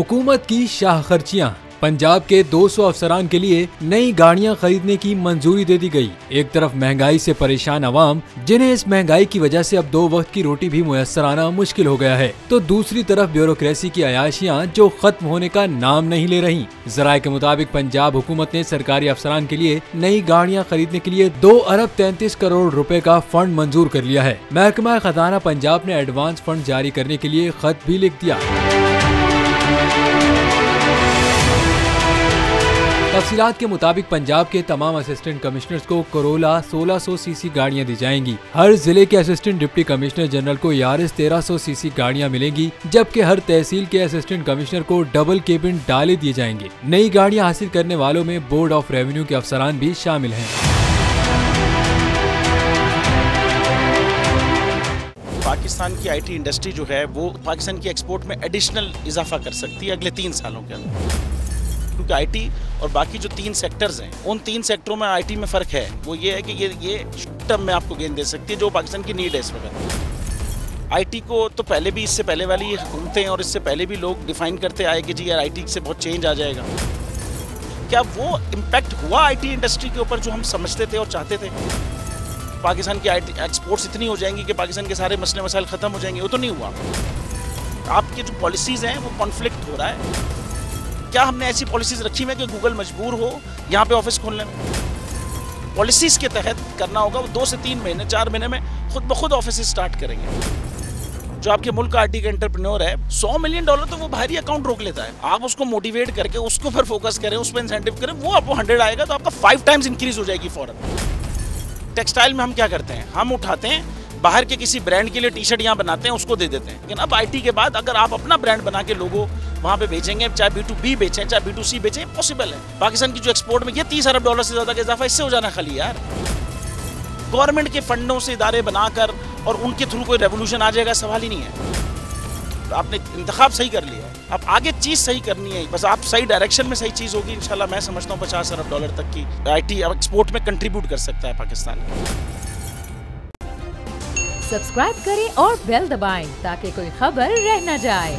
हुकूमत की शाह खर्चियां। पंजाब के 200 अफसरान के लिए नई गाड़ियां खरीदने की मंजूरी दे दी गई। एक तरफ महंगाई से परेशान अवाम, जिन्हें इस महंगाई की वजह से अब 2 वक्त की रोटी भी मुयस्सर आना मुश्किल हो गया है, तो दूसरी तरफ ब्यूरोक्रेसी की अयाशियां जो खत्म होने का नाम नहीं ले रही। जराये के मुताबिक पंजाब हुकूमत ने सरकारी अफसरान के लिए नई गाड़ियां खरीदने के लिए 2 अरब 33 करोड़ रुपए का फंड मंजूर कर लिया है। महकमा खजाना पंजाब ने एडवांस फंड जारी करने के लिए खत भी लिख दिया। तफसीलात के मुताबिक पंजाब के तमाम असिस्टेंट कमिश्नर्स को कोरोला 1600 सीसी गाड़ियां दी जाएंगी। हर जिले के असिस्टेंट डिप्टी कमिश्नर जनरल को यारिस 1300 सीसी गाड़ियां मिलेंगी, जबकि हर तहसील के असिस्टेंट कमिश्नर को डबल केबिन डाले दिए जाएंगे। नई गाड़ियां हासिल करने वालों में बोर्ड ऑफ रेवेन्यू के अफसरान भी शामिल हैं। पाकिस्तान की आईटी इंडस्ट्री जो है वो पाकिस्तान की एक्सपोर्ट में एडिशनल इजाफा कर सकती है अगले 3 सालों के अंदर, क्योंकि आईटी और बाकी जो 3 सेक्टर्स हैं उन 3 सेक्टरों में आईटी में फ़र्क है। वो ये है कि ये टर्म में आपको गेन दे सकती है जो पाकिस्तान की नीड है इस वक्त। आईटी को तो पहले भी, इससे पहले वाली हुकूमतें और इससे पहले भी लोग डिफाइन करते आए कि जी यार आईटी से बहुत चेंज आ जाएगा। क्या वो इम्पैक्ट हुआ आईटी इंडस्ट्री के ऊपर जो हम समझते थे और चाहते थे? पाकिस्तान की आईटी एक्सपोर्ट्स इतनी हो जाएंगी कि पाकिस्तान के सारे मसले मसाइल ख़त्म हो जाएंगे, वो तो नहीं हुआ। आपकी जो पॉलिसीज़ हैं वो कॉन्फ्लिक्ट हो रहा है। क्या हमने ऐसी पॉलिसीज़ रखी हुई है कि गूगल मजबूर हो यहाँ पे ऑफिस खोलने में? पॉलिसीज़ के तहत करना होगा। वो 2 से 3 महीने 4 महीने में खुद ब खुद ऑफिस स्टार्ट करेंगे। जो आपके मुल्क का आईटी का एंटरप्रेन्योर है, $100 मिलियन तो वो बाहरी अकाउंट रोक लेता है। आप उसको मोटिवेट करके उसको फिर फोकस करें, उस पर इंसेंटिव करें, वो आपको 100 आएगा तो आपका 5 टाइम्स इंक्रीज हो जाएगी फौरन। टेक्सटाइल में हम क्या करते हैं, हम उठाते हैं बाहर के किसी ब्रांड के लिए टी-शर्ट यहाँ बनाते हैं, उसको दे देते हैं। लेकिन अब आईटी के बाद अगर आप अपना ब्रांड बना के लोगो वहाँ पे बेचेंगे, चाहे B2B बेचें चाहे B2C बेचें, पॉसिबल है। पाकिस्तान की जो एक्सपोर्ट में ये $30 अरब से ज़्यादा का इजाफा इससे हो जाना खाली यार। गवर्नमेंट के फंडों से इदारे बनाकर और उनके थ्रू कोई रेवोल्यूशन आ जाएगा, सवाल ही नहीं है। तो आपने इंतखाब सही कर लिया, अब आगे चीज़ सही करनी है, बस आप सही डायरेक्शन में सही चीज़ होगी इंशाल्लाह। मैं समझता हूँ $50 अरब तक की आईटी एक्सपोर्ट में कंट्रीब्यूट कर सकता है पाकिस्तान। सब्सक्राइब करें और बेल दबाएं ताकि कोई खबर रह न जाए।